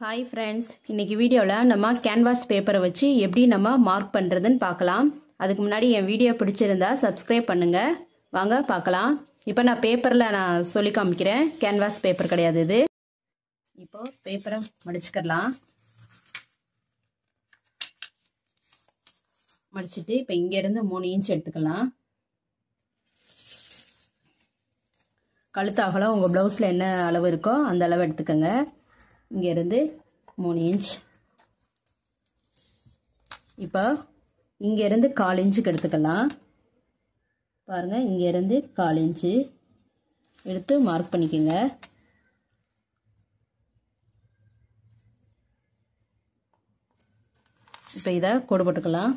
Hi friends इनकी video நம்ம canvas பேப்பரை வச்சு எப்படி நம்ம மார்க் பண்றதுன்னு பார்க்கலாம். அதுக்கு முன்னாடி என் வீடியோ பிடிச்சிருந்தா சப்ஸ்கிரைப் பண்ணுங்க. வாங்க பார்க்கலாம். இப்போ நான் பேப்பர்ல நான் சொல்லி காமிக்கிறேன். கேன்வாஸ் பேப்பர் கிடையாது இது. இப்போ பேப்பரை மடிச்சுக்கலாம். மடிச்சிட்டு இப்போ இங்க இருந்து 3 இன்ச் எடுத்துக்கலாம். கழுத்து அகலம் உங்க ப்ளவுஸ்ல என்ன அளவு இருக்கோ அந்த அளவு எடுத்துக்கங்க. இங்க இருந்து 3 இன்ச். இப்போ இங்க இருந்து 1/4 இன்ச்சுக்கு எடுத்துக்கலாம். பாருங்க இங்க இருந்து 1/4 இன்ச் எடுத்து மார்க் பண்ணிக்கங்க. இப்போ இத கோடு போட்டுக்கலாம்.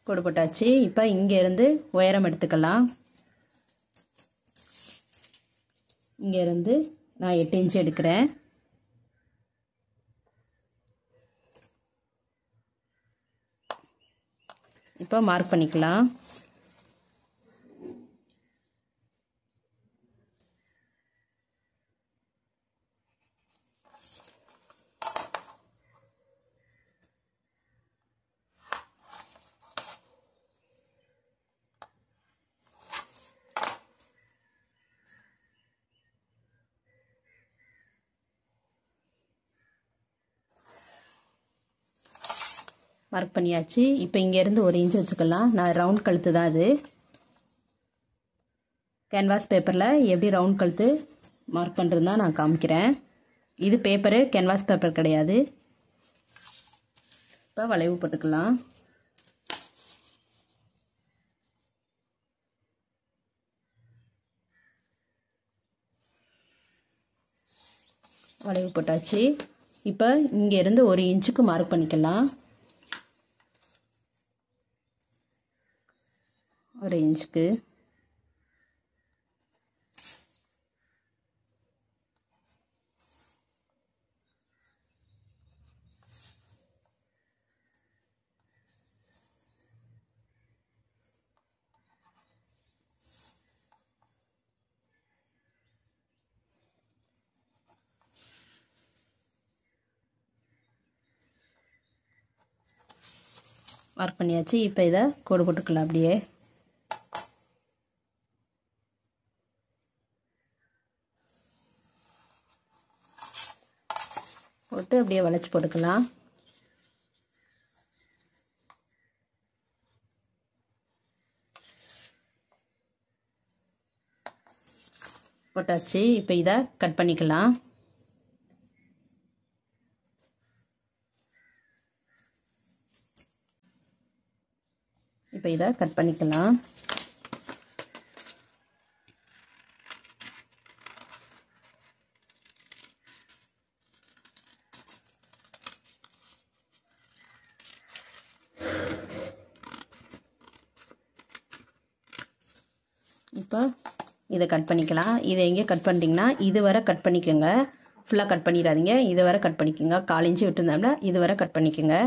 கோடு போட்டாச்சு. இப்போ இங்க இருந்து உயரம் எடுத்துக்கலாம். இங்க இருந்து நான் 8 இன்ச் எடுக்கிறேன். இப்போ மார்க் பண்ணிக்கலாம். மார்க் பண்ணியாச்சு. இப்போ இங்க இருந்து 1 இன்ச் வச்சுக்கலாம். நான் ரவுண்ட் கழுத்து தான் இது. கேன்வாஸ் பேப்பர்ல எப்படி ரவுண்ட் கழுத்து மார்க் பண்றதுன்னு நான் காமிக்கிறேன். இது பேப்பர் கேன்வாஸ் பேப்பர் கிடையாது. இப்போ வளைவு போட்டுக்கலாம். வளைவு போட்டாச்சு. இப்போ இங்க இருந்து 1 இன்ச்சுக்கு மார்க் பண்ணிக்கலாம். 1 இன்ச்சுக்கு மார்க் பண்ணியாச்சு. இப்போ இதை கோடு போட்டுக்கலாம். அப்படியே போட்டு அப்படியே வளைச்சு போட்டுக்கலாம். போட்டாச்சு. இப்போ இதை கட் பண்ணிக்கலாம். இப்போ இதை கட் பண்ணிக்கலாம். இப்போ இதை கட் பண்ணிக்கலாம். இதை எங்கே கட் பண்ணிட்டீங்கன்னா இது வரை கட் பண்ணிக்கோங்க. ஃபுல்லாக கட் பண்ணிடாதீங்க. இது வரை கட் பண்ணிக்கோங்க. 1/4 இன்ச்சு விட்டுருந்தோம்னா இது வரை கட் பண்ணிக்கோங்க.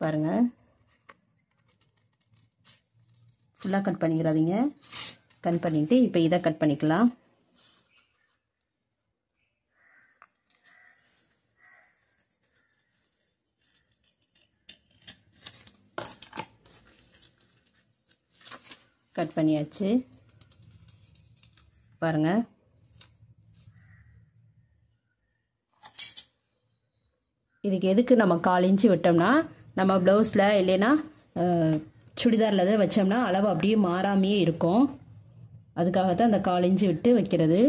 பாருங்க ஃபுல்லாக கட் பண்ணிக்கிறாதீங்க. கட் பண்ணிட்டு இப்போ இதை கட் பண்ணிக்கலாம். கட் பண்ணியாச்சு. பாருங்க இதுக்கு எதுக்கு நம்ம 1/4 இன்ச்சு விட்டோம்னா நம்ம ப்ளவுஸில் இல்லைன்னா சுடிதாரில் தான் வச்சோம்னா அளவு அப்படியே மாறாமையே இருக்கும். அதுக்காகத்தான் அந்த 1/4 இன்ச்சு விட்டு வைக்கிறது.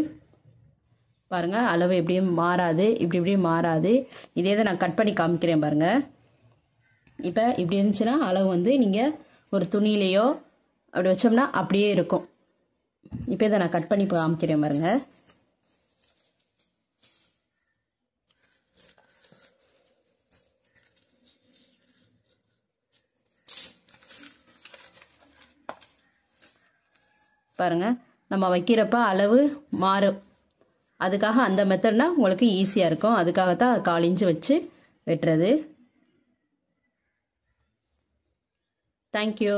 பாருங்கள் அளவு எப்படியும் மாறாது. இப்படி மாறாது. இதே தான் நான் கட் பண்ணி காமிக்கிறேன் பாருங்கள். இப்போ இப்படி இருந்துச்சுன்னா அளவு வந்து நீங்கள் ஒரு துணியிலையோ அப்படி வச்சோம்னா அப்படியே இருக்கும். இப்போ இதை நான் கட் பண்ணி காமிக்கிறேன் பாருங்க. பாருங்க, நம்ம வைக்கிறப்ப அளவு மாறும். அதுக்காக அந்த மெத்தட்னா உங்களுக்கு ஈஸியாக இருக்கும். அதுக்காகத்தான் 1/4 இன்ச்சு வச்சு வெட்டுறது. தேங்க்யூ.